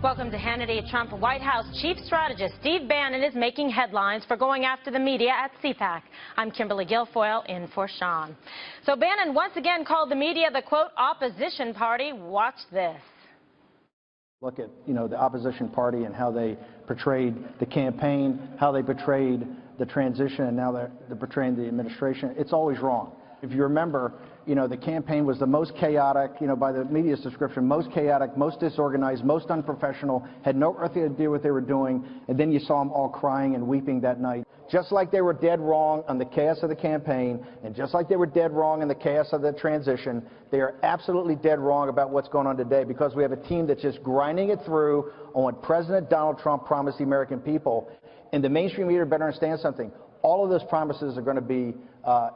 Welcome to Hannity. Trump White House chief strategist Steve Bannon is making headlines for going after the media at Cpac. I'm Kimberly Guilfoyle in for Sean. So Bannon once again called the media the, quote, opposition party. Watch this. Look at, the opposition party and how they portrayed the campaign, how they portrayed the transition, and now they're portraying the administration. It's always wrong. If you remember, the campaign was the most chaotic, by the media's description, most chaotic, most disorganized, most unprofessional, had no earthly idea what they were doing, and then you saw them all crying and weeping that night. Just like they were dead wrong on the chaos of the campaign, and just like they were dead wrong in the chaos of the transition, they are absolutely dead wrong about what's going on today, because we have a team that's just grinding it through on what President Donald Trump promised the American people. And the mainstream media better understand something. All of those promises are going to be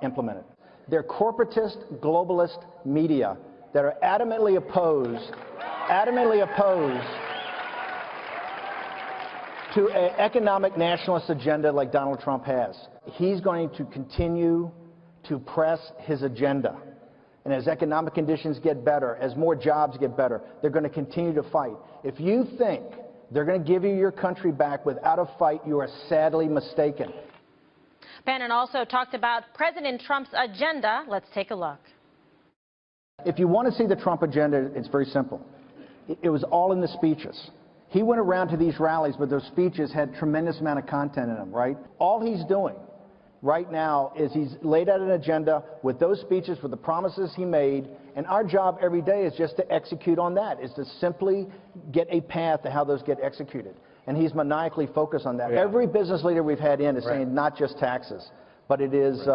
implemented. They're corporatist, globalist media that are adamantly opposed to an economic nationalist agenda like Donald Trump has. He's going to continue to press his agenda. And as economic conditions get better, as more jobs get better, they're going to continue to fight. If you think they're going to give you your country back without a fight, you are sadly mistaken. Bannon also talked about President Trump's agenda. Let's take a look. If you want to see the Trump agenda, it's very simple. It was all in the speeches. He went around to these rallies, but those speeches had tremendous amount of content in them, right? All he's doing right now is he's laid out an agenda with those speeches, with the promises he made, and our job every day is just to execute on that, is to simply get a path to how those get executed. And he's maniacally focused on that. Yeah. Every business leader we've had in is saying not just taxes, but it is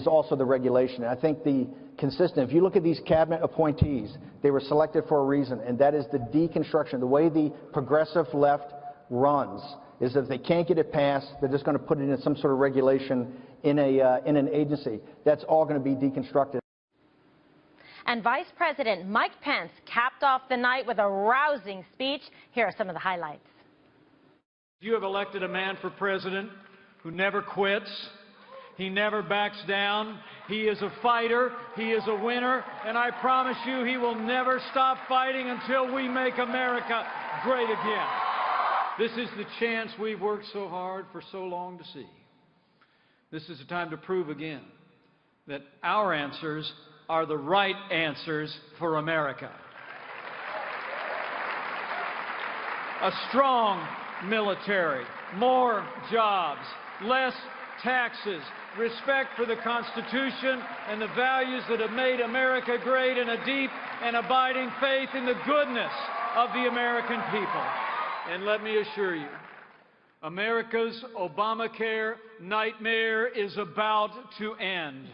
also the regulation. And I think if you look at these cabinet appointees, they were selected for a reason, and that is the deconstruction. The way the progressive left runs is that if they can't get it passed, they're just going to put it in some sort of regulation in an agency. That's all going to be deconstructed. And Vice President Mike Pence capped off the night with a rousing speech. Here are some of the highlights. You have elected a man for president who never quits. He never backs down. He is a fighter. He is a winner. And I promise you, he will never stop fighting until we make America great again. This is the chance we've worked so hard for so long to see. This is the time to prove again that our answers are the right answers for America. A strong military, more jobs, less taxes, respect for the Constitution and the values that have made America great, and a deep and abiding faith in the goodness of the American people. And let me assure you, America's Obamacare nightmare is about to end.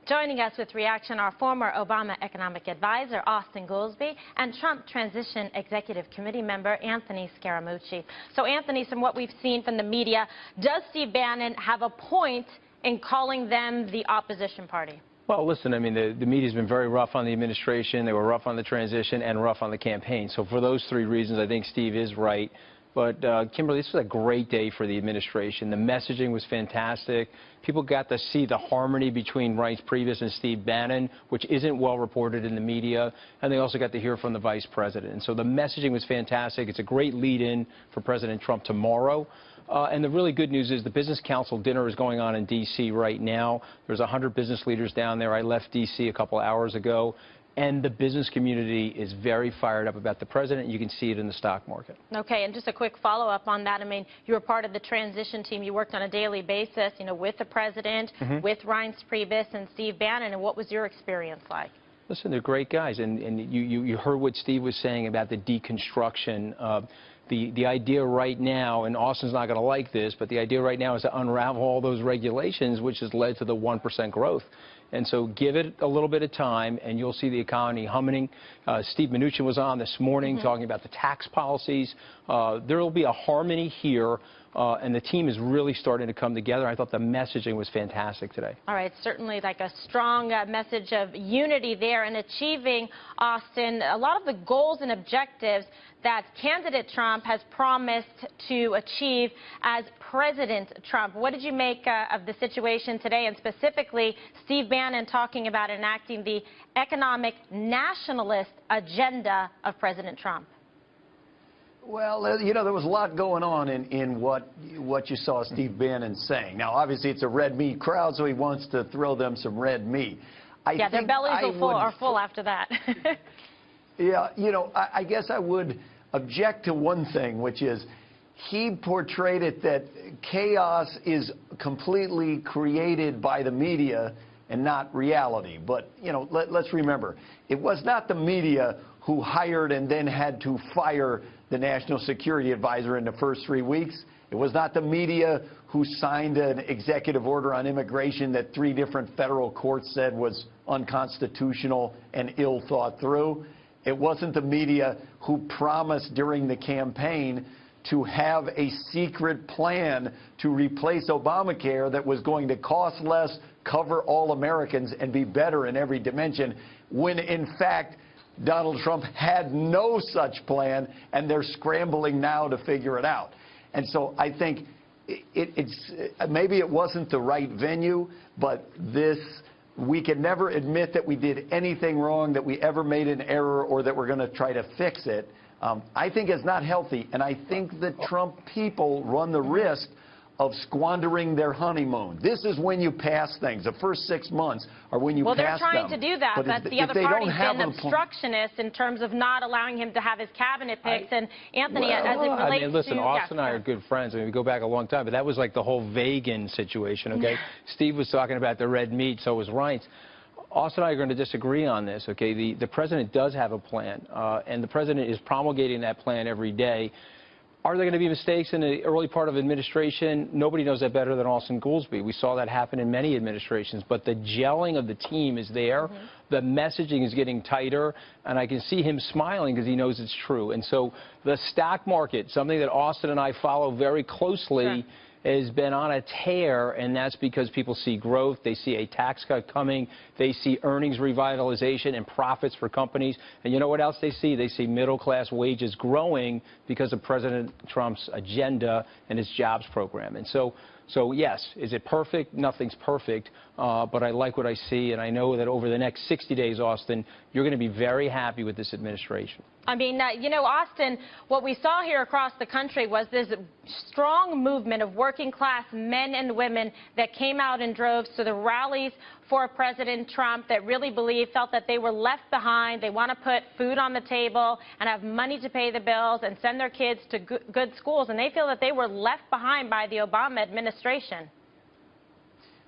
Joining us with reaction are former Obama economic advisor Austin Goolsbee and Trump Transition Executive Committee member Anthony Scaramucci. So Anthony, from what we've seen from the media, does Steve Bannon have a point in calling them the opposition party? Well, listen, I mean, the media's been very rough on the administration. They were rough on the transition and rough on the campaign. So for those three reasons, I think Steve is right. But, Kimberly, this was a great day for the administration. The messaging was fantastic. People got to see the harmony between Reince Priebus and Steve Bannon, which isn't well reported in the media. And they also got to hear from the vice president. And so the messaging was fantastic. It's a great lead-in for President Trump tomorrow. And the really good news is the Business Council dinner is going on in D.C. right now. There's 100 business leaders down there. I left D.C. a couple hours ago. And the business community is very fired up about the president. You can see it in the stock market. Okay, and just a quick follow-up on that. I mean, you were part of the transition team. You worked on a daily basis, with the president, with Reince Priebus and Steve Bannon. And what was your experience like? Listen, they're great guys. And you heard what Steve was saying about the deconstruction. The idea right now, and Austin's not going to like this, but the idea right now is to unravel all those regulations, which has led to the 1% growth. And so give it a little bit of time, and you'll see the economy humming. Steve Mnuchin was on this morning talking about the tax policies. There will be a harmony here and the team is really starting to come together. I thought the messaging was fantastic today. All right, certainly like a strong message of unity there in achieving, Austin, a lot of the goals and objectives that candidate Trump has promised to achieve as President Trump. What did you make of the situation today, and specifically Steve Bannon talking about enacting the economic nationalist agenda of President Trump? Well, you know, there was a lot going on in what you saw Steve Bannon saying. Now, obviously, it's a red meat crowd, so he wants to throw them some red meat. Yeah, their bellies are full after that. Yeah, you know, I guess I would object to one thing, which is he portrayed it that chaos is completely created by the media and not reality. But, you know, let's remember, it was not the media who hired and then had to fire the National Security Advisor in the first 3 weeks. It was not the media who signed an executive order on immigration that 3 different federal courts said was unconstitutional and ill thought through. It wasn't the media who promised during the campaign to have a secret plan to replace Obamacare that was going to cost less, cover all Americans, and be better in every dimension, when in fact Donald Trump had no such plan, and they're scrambling now to figure it out. And so I think maybe it wasn't the right venue, but we can never admit that we did anything wrong, that we ever made an error, or that we're going to try to fix it. I think it's not healthy, and I think the Trump people run the risk of squandering their honeymoon. This is when you pass things. The first 6 months are when you pass them. Well, they're trying to do that, but the other party's been obstructionist in terms of not allowing him to have his cabinet picks. And Anthony, as it relates to... I mean, listen, Austin and I are good friends. I mean, we go back a long time, but that was like the whole vegan situation, okay? Steve was talking about the red meat, so was Reince. Austin and I are going to disagree on this, okay? The president does have a plan, and the president is promulgating that plan every day. Are there going to be mistakes in the early part of administration? Nobody knows that better than Austin Goolsbee. We saw that happen in many administrations, but the gelling of the team is there. The messaging is getting tighter, and I can see him smiling because he knows it's true. And so the stock market, something that Austin and I follow very closely, has been on a tear, and that's because people see growth, they see a tax cut coming, they see earnings revitalization and profits for companies. And you know what else they see? They see middle-class wages growing because of President Trump's agenda and his jobs program. And so yes, is it perfect? Nothing's perfect, but I like what I see, and I know that over the next 60 days, Austin, you're going to be very happy with this administration. I mean, you know, Austin, what we saw here across the country was this strong movement of working-class men and women that came out in droves to the rallies for President Trump that really felt that they were left behind. They want to put food on the table and have money to pay the bills and send their kids to good schools, and they feel that they were left behind by the Obama administration.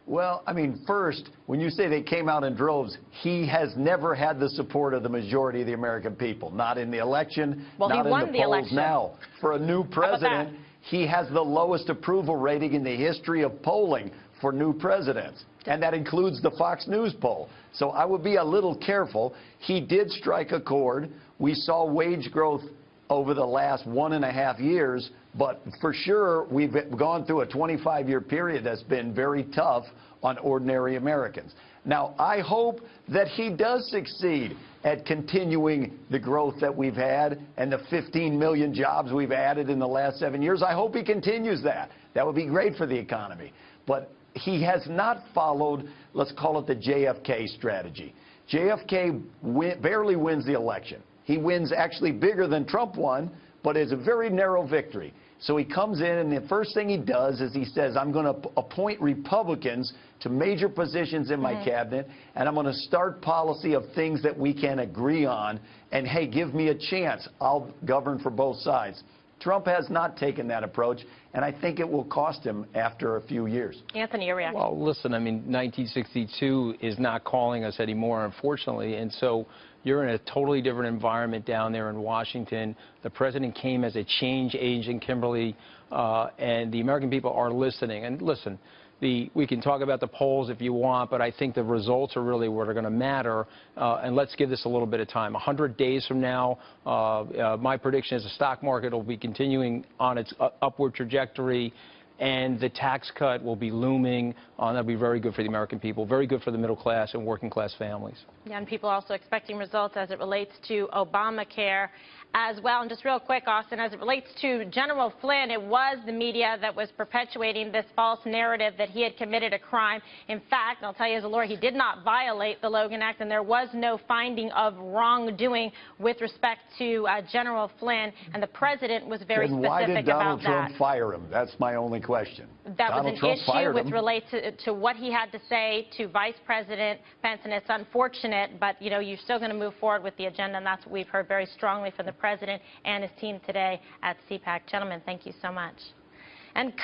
Well, I mean, first, when you say they came out in droves, he has never had the support of the majority of the American people. Not in the election, not in the polls now. For a new president, he has the lowest approval rating in the history of polling for new presidents. And that includes the Fox News poll. So I would be a little careful. He did strike a chord. We saw wage growth over the last 1.5 years, but for sure we've gone through a 25-year period that's been very tough on ordinary Americans. Now, I hope that he does succeed at continuing the growth that we've had and the 15 million jobs we've added in the last 7 years. I hope he continues that. That would be great for the economy. But he has not followed, let's call it the JFK strategy. JFK barely wins the election. He wins actually bigger than Trump won, but it's a very narrow victory. So he comes in, and the first thing he does is he says, I'm going to appoint Republicans to major positions in my cabinet, and I'm going to start policy of things that we can agree on, and hey, give me a chance. I'll govern for both sides. Trump has not taken that approach, and I think it will cost him after a few years. Anthony, your reaction? Well, listen, I mean, 1962 is not calling us anymore, unfortunately, and so you're in a totally different environment down there in Washington. The president came as a change agent, Kimberly, and the American people are listening. And listen, we can talk about the polls if you want, but I think the results are really what are going to matter. And let's give this a little bit of time. 100 days from now, my prediction is the stock market will be continuing on its upward trajectory, and the tax cut will be looming. That'll be very good for the American people, very good for the middle class and working class families. Yeah, and people also expecting results as it relates to Obamacare as well. And just real quick, Austin, as it relates to General Flynn, it was the media that was perpetuating this false narrative that he had committed a crime. In fact, I'll tell you as a lawyer, he did not violate the Logan Act, and there was no finding of wrongdoing with respect to General Flynn, and the president was very specific about that. Why did Donald Trump fire him? That's my only question. That was an issue with relate to what he had to say to Vice President Pence, and it's unfortunate, but you know, you're still going to move forward with the agenda, and that's what we've heard very strongly from the president and his team today at Cpac. Gentlemen, thank you so much. And